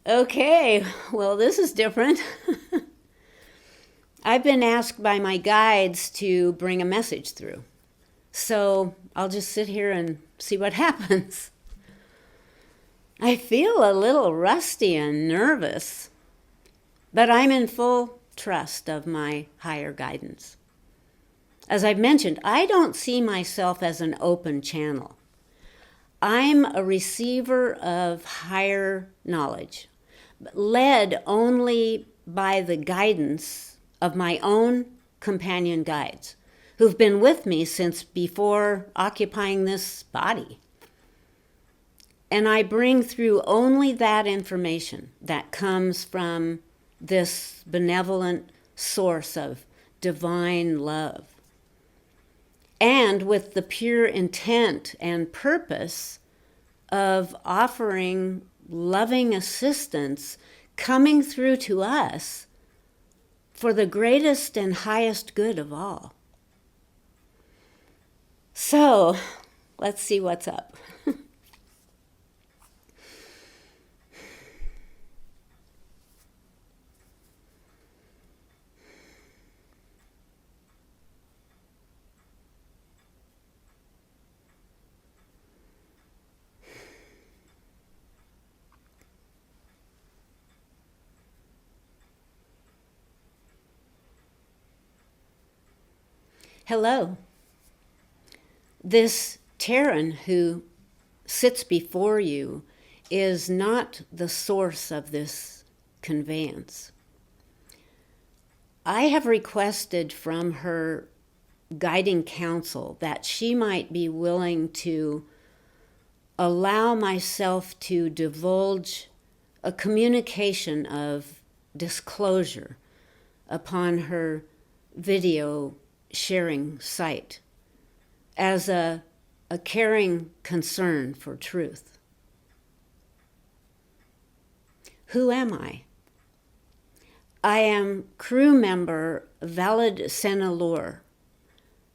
Okay, well, this is different. I've been asked by my guides to bring a message through. So I'll just sit here and see what happens. I feel a little rusty and nervous, but I'm in full trust of my higher guidance. As I've mentioned, I don't see myself as an open channel. I'm a receiver of higher knowledge, led only by the guidance of my own companion guides, who've been with me since before occupying this body. And I bring through only that information that comes from this benevolent source of divine love. And with the pure intent and purpose of offering loving assistance coming through to us for the greatest and highest good of all. So, let's see what's up. Hello. This Terran who sits before you is not the source of this conveyance. I have requested from her guiding counsel that she might be willing to allow myself to divulge a communication of disclosure upon her video sharing site as a caring concern for truth. Who am I? I am crew member Valid Senalur,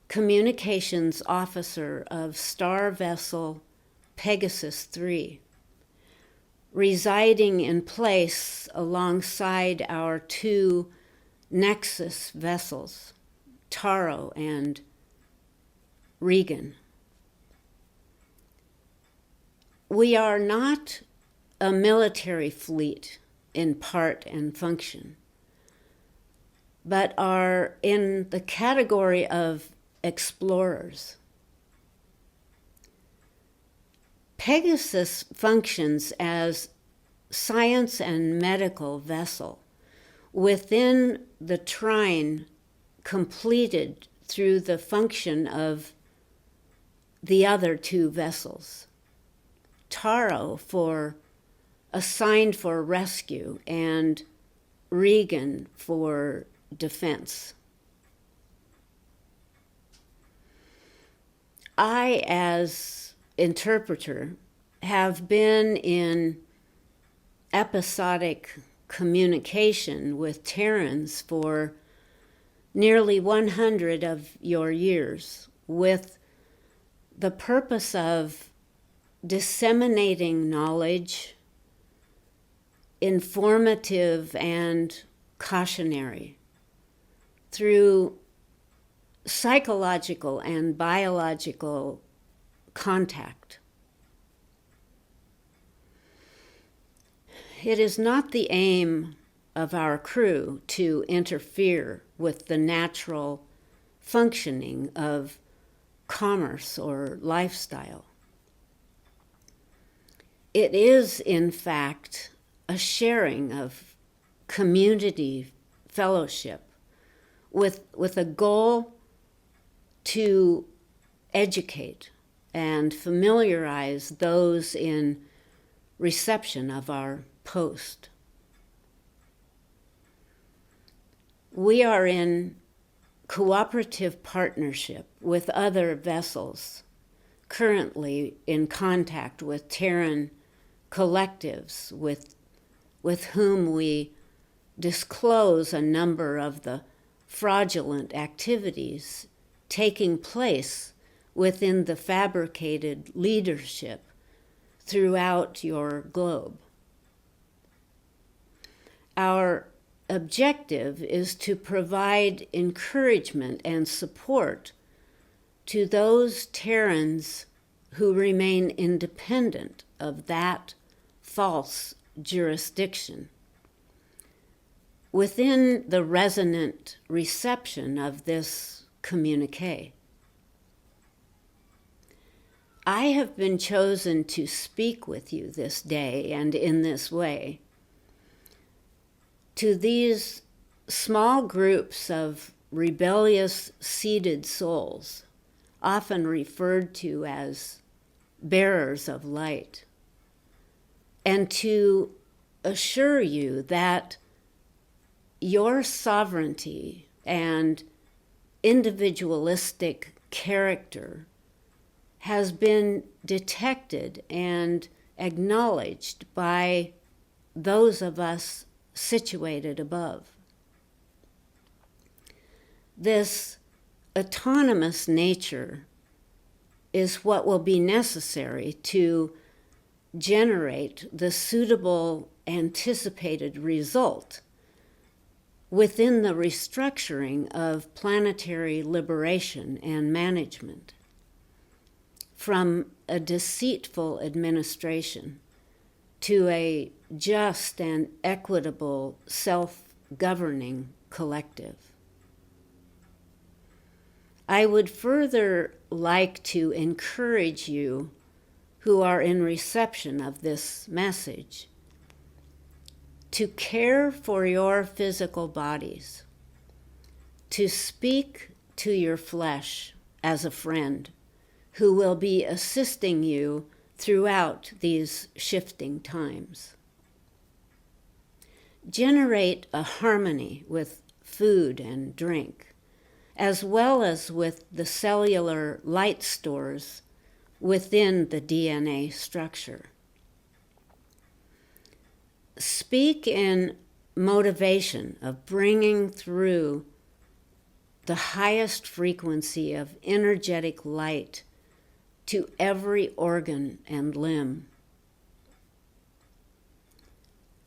communications officer of star vessel Pegasus 3, residing in place alongside our two Nexus vessels, Taro and Regan. We are not a military fleet in part and function, but are in the category of explorers. Pegasus functions as science and medical vessel within the trine completed through the function of the other two vessels. Taro assigned for rescue and Regan for defense. I, as interpreter, have been in episodic communication with Terrans for nearly 100 of your years, with the purpose of disseminating knowledge, informative and cautionary, through psychological and biological contact. It is not the aim of our crew to interfere with the natural functioning of commerce or lifestyle. It is, in fact, a sharing of community fellowship with a goal to educate and familiarize those in reception of our post. We are in cooperative partnership with other vessels, currently in contact with Terran collectives with whom we disclose a number of the fraudulent activities taking place within the fabricated leadership throughout your globe. our objective is to provide encouragement and support to those Terrans who remain independent of that false jurisdiction within the resonant reception of this communique. I have been chosen to speak with you this day and in this way to these small groups of rebellious seeded souls, often referred to as bearers of light, and to assure you that your sovereignty and individualistic character has been detected and acknowledged by those of us situated above. This autonomous nature is what will be necessary to generate the suitable anticipated result within the restructuring of planetary liberation and management from a deceitful administration to a just and equitable self-governing collective. I would further like to encourage you who are in reception of this message to care for your physical bodies, to speak to your flesh as a friend who will be assisting you throughout these shifting times. Generate a harmony with food and drink, as well as with the cellular light stores within the DNA structure. Speak in motivation of bringing through the highest frequency of energetic light to every organ and limb.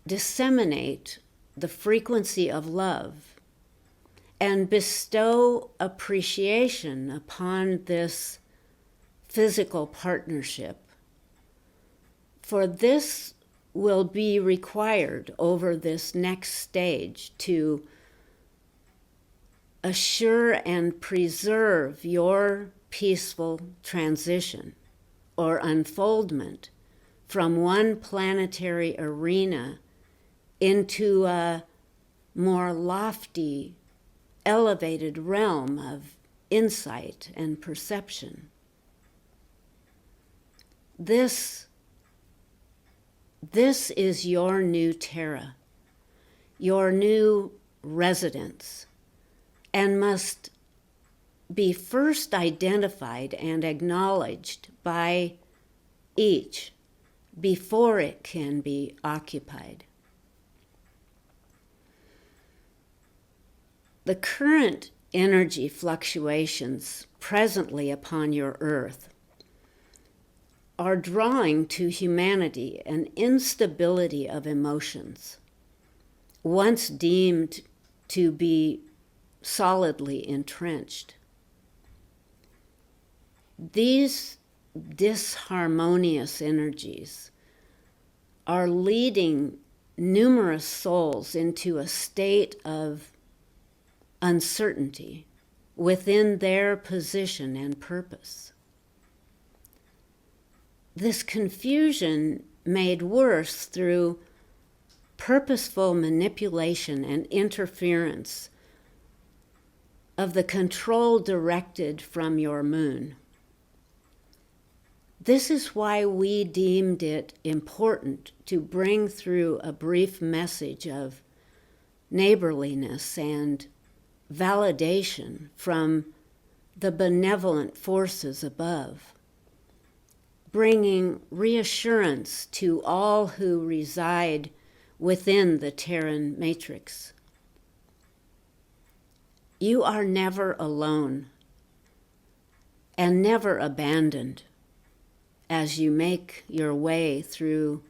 Disseminate the frequency of love and bestow appreciation upon this physical partnership, for this will be required over this next stage to assure and preserve your peaceful transition or unfoldment from one planetary arena into a more lofty, elevated realm of insight and perception. This is your new Terra, your new residence, and must be first identified and acknowledged by each before it can be occupied. The current energy fluctuations presently upon your earth are drawing to humanity an instability of emotions, once deemed to be solidly entrenched. These disharmonious energies are leading numerous souls into a state of uncertainty within their position and purpose. This confusion made worse through purposeful manipulation and interference of the control directed from your moon. This is why we deemed it important to bring through a brief message of neighborliness and validation from the benevolent forces above, bringing reassurance to all who reside within the Terran matrix. You are never alone and never abandoned as you make your way through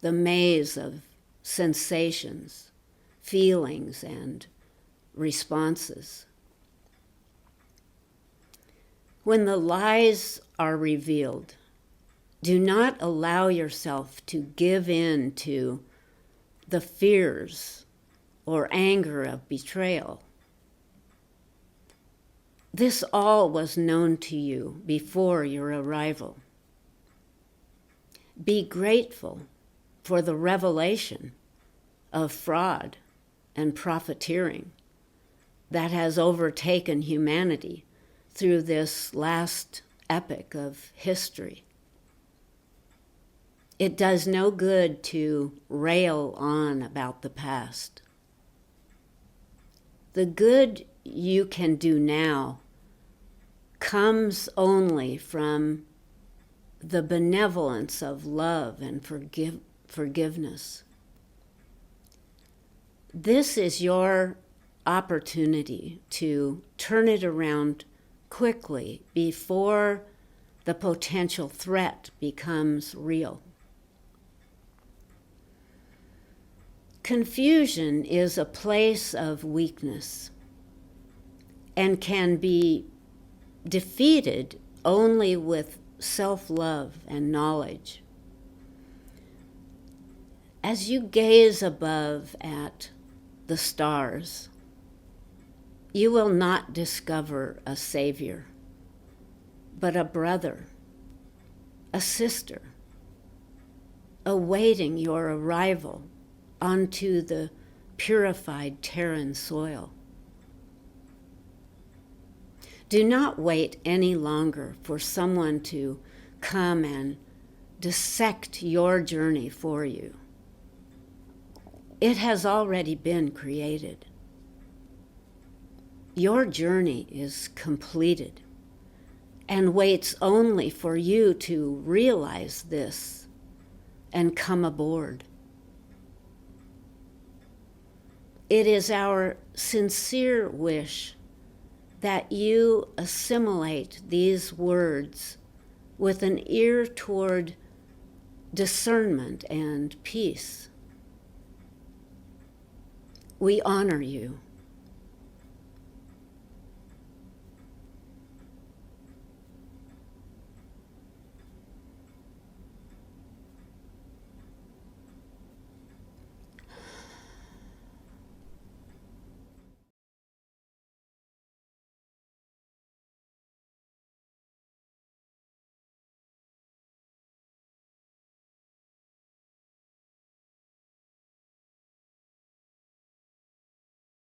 the maze of sensations feelings and responses. When the lies are revealed, do not allow yourself to give in to the fears or anger of betrayal. This all was known to you before your arrival. Be grateful for the revelation of fraud and profiteering that has overtaken humanity through this last epoch of history. It does no good to rail on about the past. The good you can do now comes only from the benevolence of love and forgiveness. This is your opportunity to turn it around quickly before the potential threat becomes real. Confusion is a place of weakness and can be defeated only with self-love and knowledge. As you gaze above at the stars, you will not discover a savior, but a brother, a sister, awaiting your arrival onto the purified Terran soil. Do not wait any longer for someone to come and dissect your journey for you. It has already been created. Your journey is completed and waits only for you to realize this and come aboard. It is our sincere wish that you assimilate these words with an ear toward discernment and peace. We honor you